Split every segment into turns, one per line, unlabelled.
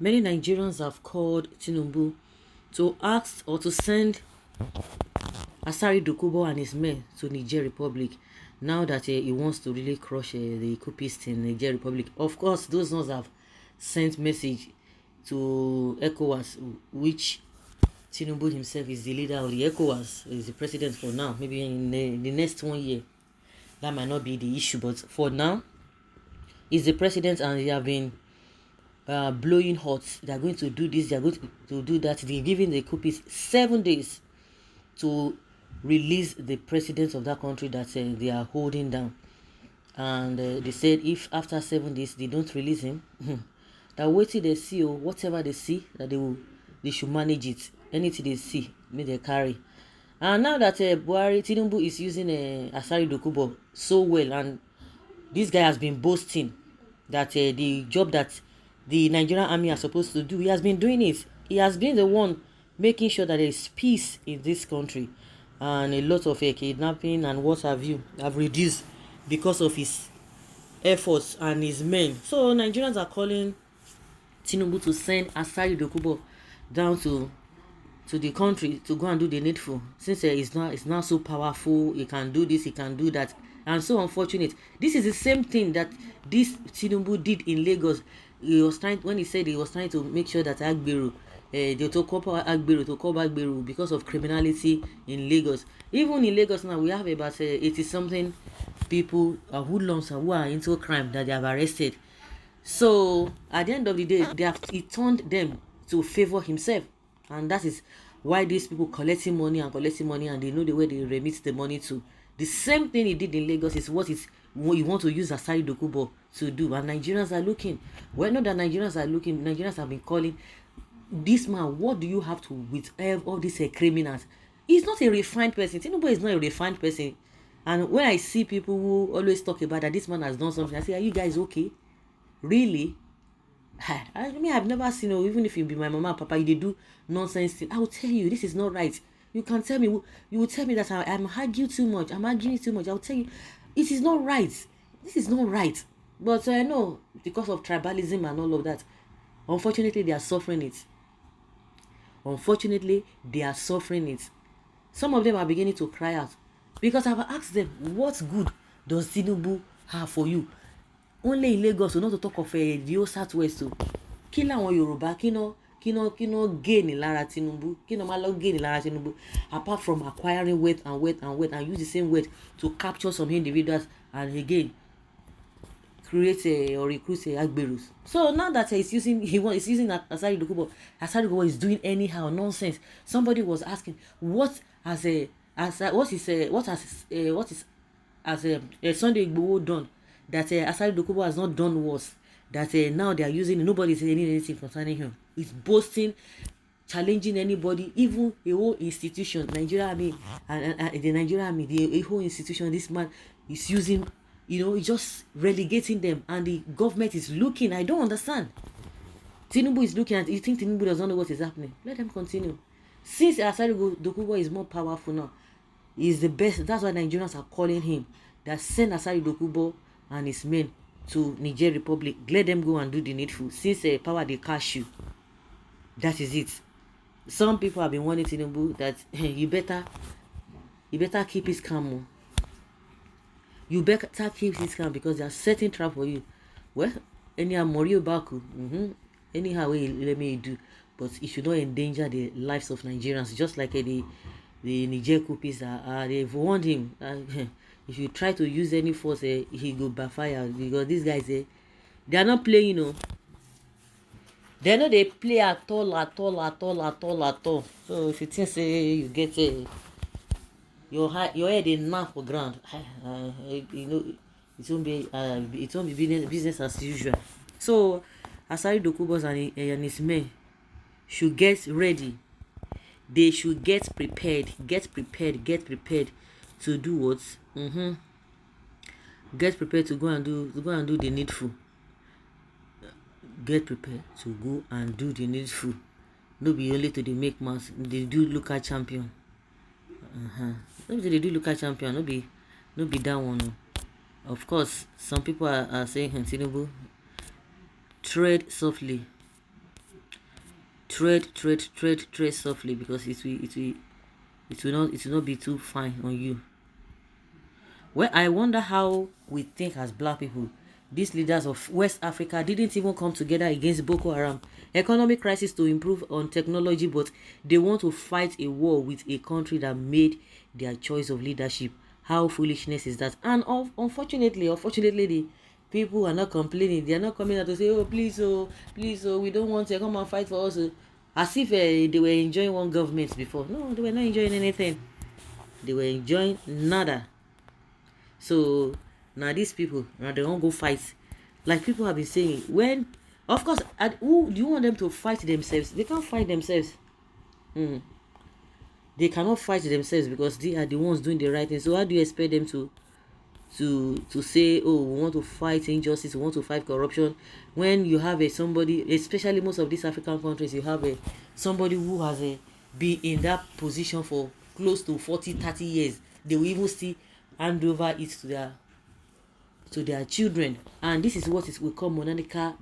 Many Nigerians have called Tinubu to ask or to send Asari Dokubo and his men to Niger Republic now that he wants to really crush the coupists in Niger Republic. Of course, those ones have sent message to ECOWAS, which Tinubu himself is the leader of the ECOWAS, is the president for now. Maybe in the next 1 year, that might not be the issue, but for now, he's the president and they have been blowing hot. They are going to do this, they are going to do that. They're giving the coupists 7 days to release the president of that country that they are holding down. And they said if after 7 days they don't release him, that wait till they see, or whatever they see, that they should manage it. Anything they see, may they carry. And now that Tinubu is using Asari Dokubo so well, and this guy has been boasting that the job that the Nigerian army are supposed to do, he has been doing it. He has been the one making sure that there is peace in this country, and a lot of kidnapping and what have you have reduced because of his efforts and his men. So Nigerians are calling Tinubu to send Asari Dokubo down to the country to go and do the needful, since it's not so powerful. He can do this, he can do that, and so unfortunate. This is the same thing that this Tinubu did in Lagos. He was trying, when he said he was trying to make sure that Agberu, they to call Agberu because of criminality in Lagos. Even in Lagos now, we have about 80 something people, hoodlums who are into crime that they have arrested. So at the end of the day, he turned them to favor himself, and that is why these people collecting money, and they know the way they remit the money to. The same thing he did in Lagos is what you want to use Asari Dokubo to do, and Nigerians are looking. Well, not that Nigerians are looking. Nigerians have been calling this man. What do you have to with all these criminals? He's not a refined person. Tinubu is not a refined person. And when I see people who always talk about that this man has done something, I say, are you guys okay? Really? I mean, I've never seen, even if you be my mama and papa, you do nonsense thing. I will tell you, this is not right. You can tell me, you will tell me that I'm arguing too much. I'm arguing too much. I will tell you, it is not right. This is not right. But I know, because of tribalism and all of that, unfortunately, they are suffering it. Unfortunately, they are suffering it. Some of them are beginning to cry out. Because I've asked them, what good does Tinubu have for you? Only in Lagos, not to talk of the whole Southwest. Kí làwọn Yorùbá, kí no gain lára Tinubu, kí no máa lọ gain lára Tinubu, apart from acquiring wealth and use the same wealth to capture some individuals and again create or recruit Agberus. So now that he's using Asari Dokubo, Asari Dokubo is doing anyhow nonsense. Somebody was asking, what is Sunday Igboho done that Asari Dokubo has not done worse, that now they are using, nobody is saying anything concerning him. He's boasting, challenging anybody, even a whole institution, Nigeria Army, and the Nigeria Army, the whole institution. This man is using, he's just relegating them, and the government is looking. I don't understand. Tinubu is looking at, you think Tinubu does not know what is happening? Let them continue. Since Asari Dokubo is more powerful now, he's the best. That's why Nigerians are calling him. That send Asari Dokubo and his men to Niger Republic. Let them go and do the needful. Since power they cash you. That is it. Some people have been warning Tinubu that you better keep his calm. You better keep his calm, because they are setting trap for you. Well, anyhow, Morio Baku, anyhow, let me do, but it should not endanger the lives of Nigerians. Just like the Niger coupists they've warned him. If you try to use any force, he go backfire, because these guys, they are not playing, They know they play at all. So if you think say you get your head in now for ground, it won't be business as usual. So Asari Dokubos and his men should get ready. They should get prepared to do what? Get prepared to go and do the needful. Get prepared to go and do the needful. No be only to the make mass. They do local champion. No be they do local champion. No be that one. Of course, some people are saying, Tinubu, tread softly. tread softly, because it will not be too fine on you. Well, I wonder how we think as black people, these leaders of West Africa didn't even come together against Boko Haram. Economic crisis to improve on technology, but they want to fight a war with a country that made their choice of leadership. How foolishness is that? And unfortunately, the people are not complaining. They are not coming out to say, oh, please, we don't want to come and fight for us. As if they were enjoying one government before. No, they were not enjoying anything. They were enjoying nada. So now these people, now they won't go fight. Like people have been saying, when, of course, who do you want them to fight themselves? They can't fight themselves. They cannot fight themselves because they are the ones doing the right thing. So how do you expect them to say, oh, we want to fight injustice, we want to fight corruption, when you have somebody, especially most of these African countries, you have somebody who has been in that position for close to 40-30 years. They will even still hand over it to their children, and this is what we call monarchical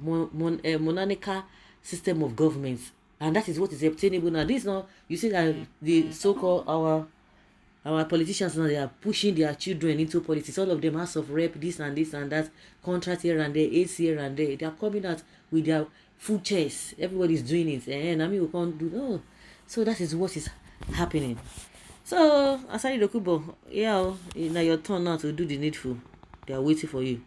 system of government, and that is what is obtainable now. This now, you see that the so-called our politicians now, they are pushing their children into politics. All of them, House of Rep, this and that, contract here and there, aids here and there. They are coming out with their full chest. Everybody's doing it, and I mean we can't do no. So that is what is happening. So Asari Dokubo, yeah, now your turn now to do the needful. They are waiting for you.